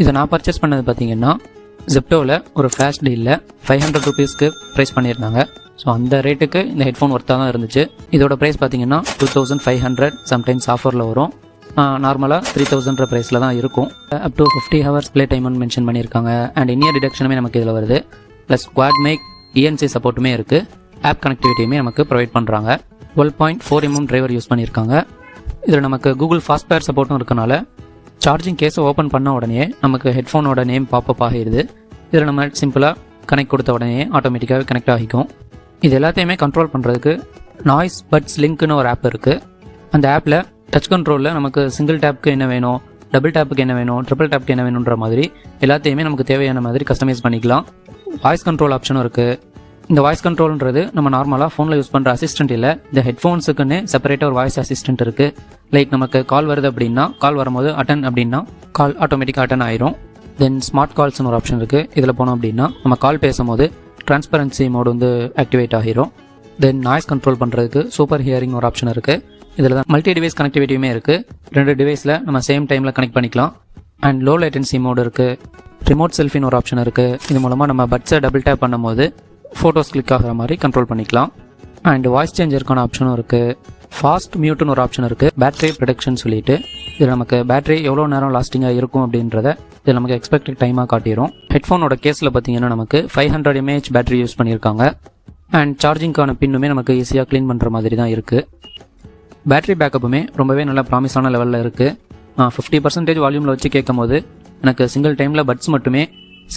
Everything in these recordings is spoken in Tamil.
இதை நான் பர்ச்சேஸ் பண்ணது பார்த்தீங்கன்னா ஜெப்டோவில் ஒரு ஃப்ளாஷ் டீலில் 500 ருபீஸ்க்கு ப்ரைஸ் பண்ணியிருந்தாங்க. ஸோ அந்த ரேட்டுக்கு இந்த ஹெட்ஃபோன் ஒர்த்தாக தான் இருந்துச்சு. இதோட ப்ரைஸ் பார்த்தீங்கன்னா 2500, சம்டைம்ஸ் ஆஃபரில் வரும். நார்மலாக 3000 ப்ரைஸில் தான் இருக்கும். அப் டு 50 ஹவர்ஸ் ப்ளே டைம்னு மென்ஷன் பண்ணியிருக்காங்க. அண்ட் இனியர் டிடக்ஷனுமே நமக்கு இதில் வருது. ப்ளஸ் குவாட் மைக் ENC சப்போர்ட்டுமே இருக்குது. ஆப் கனெக்டிவிட்டியுமே நமக்கு ப்ரொவைட் பண்ணுறாங்க. 12.4mm டிரைவர் யூஸ் பண்ணியிருக்காங்க. இதில் நமக்கு கூகுள் ஃபாஸ்ட் பேர் சப்போர்ட்டும் இருக்கனால சார்ஜிங் கேஸை ஓப்பன் பண்ண உடனே நமக்கு ஹெட்ஃபோனோட நேம் பாப்பப் ஆகிடுது. இதில் நம்ம சிம்பிளாக கனெக்ட் கொடுத்த உடனே ஆட்டோமேட்டிக்காகவே கனெக்ட் ஆகிக்கும். இது எல்லாத்தையுமே கண்ட்ரோல் பண்ணுறதுக்கு நாய்ஸ் பட்ஸ் லிங்க்னு ஒரு ஆப் இருக்குது. அந்த ஆப்பில் டச் கண்ட்ரோலில் நமக்கு சிங்கிள் டேப்புக்கு என்ன வேணும், டபுள் டேப்புக்கு என்ன வேணும், ட்ரிபிள் டேப்புக்கு என்ன வேணுன்ற மாதிரி எல்லாத்தையுமே நமக்கு தேவையான மாதிரி கஸ்டமைஸ் பண்ணிக்கலாம். வாய்ஸ் கண்ட்ரோல் ஆப்ஷனும் இருக்குது. இந்த வாய்ஸ் கண்ட்ரோல்ன்றது நம்ம நார்மலாக ஃபோனில் யூஸ் பண்ணுற அசிஸ்டன்ட் இல்லை. இந்த ஹெட்ஃபோன்ஸுக்குன்னு செப்பரேட்டாக ஒரு வாய்ஸ் அசிஸ்டன்ட் இருக்குது. லைக் நமக்கு கால் வருது அப்படின்னா, கால் வரும்போது அட்டன் அப்படின்னா கால் ஆட்டோமேட்டிக்காக அட்டன் ஆயிரும். தென் ஸ்மார்ட் கால்ஸ்னு ஒரு ஆப்ஷன் இருக்குது. இதில் போனோம் அப்படின்னா நம்ம கால் பேசும்போது டிரான்ஸ்பரன்சி மோட் வந்து ஆக்டிவேட் ஆகிரும். தென் நாய்ஸ் கண்ட்ரோல் பண்ணுறதுக்கு சூப்பர் ஹியரிங் ஒரு ஆப்ஷன் இருக்குது. இதில் தான் மல்டி டிவைஸ் கனெக்டிவிட்டியுமே இருக்குது. 2 டிவைஸில் நம்ம சேம் டைமில் கனெக்ட் பண்ணிக்கலாம். அண்ட் லோ லேட்டன்சி மோடு இருக்குது. ரிமோட் செல்ஃபின்னு ஒரு ஆப்ஷன் இருக்குது. இது மூலமாக நம்ம பட்ஸை டபுள் டேப் பண்ணும்போது ஃபோட்டோஸ் கிளிக் ஆகிற மாதிரி கண்ட்ரோல் பண்ணிக்கலாம். அண்ட் வாய்ஸ் சேஞ்சருக்கான ஆப்ஷனும் இருக்குது. ஃபாஸ்ட் மியூட்னு ஒரு ஆப்ஷன் இருக்குது. பேட்டரி ப்ரொடக்ஷன் சொல்லிட்டு இதில் நமக்கு பேட்டரி எவ்வளோ நேரம் லாஸ்டிங்காக இருக்கும் அப்படின்றத இது நமக்கு எக்ஸ்பெக்டட் டைமாக காட்டிடும். ஹெட்ஃபோனோட கேஸில் பார்த்தீங்கன்னா நமக்கு 500 mAh பேட்டரி யூஸ் பண்ணியிருக்காங்க. அண்ட் சார்ஜிங்க்கான பின்னுமே நமக்கு ஈஸியாக க்ளீன் பண்ணுற மாதிரி தான் இருக்குது. பேட்டரி பேக்கப்புமே ரொம்பவே நல்ல ப்ராமிஸான லெவலில் இருக்குது. 50% வால்யூமில் வச்சு கேட்கும் போது எனக்கு சிங்கிள் டைமில் பட்ஸ் மட்டுமே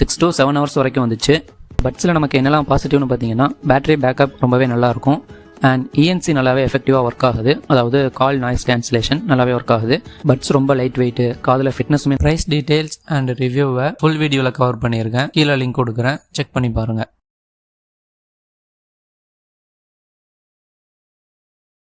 6 to 7 hours வரைக்கும் வந்துச்சு. பட்ஸில் நமக்கு என்னெல்லாம் பாசிட்டிவ்னு பார்த்தீங்கன்னா பேட்டரி பேக்கப் ரொம்பவே நல்லாயிருக்கும். அண்ட் ENC நல்லாவே எஃபெக்டிவாக ஒர்க் ஆகுது. அதாவது கால் நாய்ஸ் கேன்சலேஷன் நல்லாவே ஒர்க் ஆகுது. பட்ஸ் ரொம்ப லைட் வெயிட்டு, காதில் ஃபிட்னஸுமே. ப்ரைஸ் டீட்டெயில்ஸ் அண்ட் ரிவ்யூவை ஃபுல் வீடியோவில் கவர் பண்ணியிருக்கேன். கீழே லிங்க் கொடுக்குறேன், செக் பண்ணி பாருங்கள்.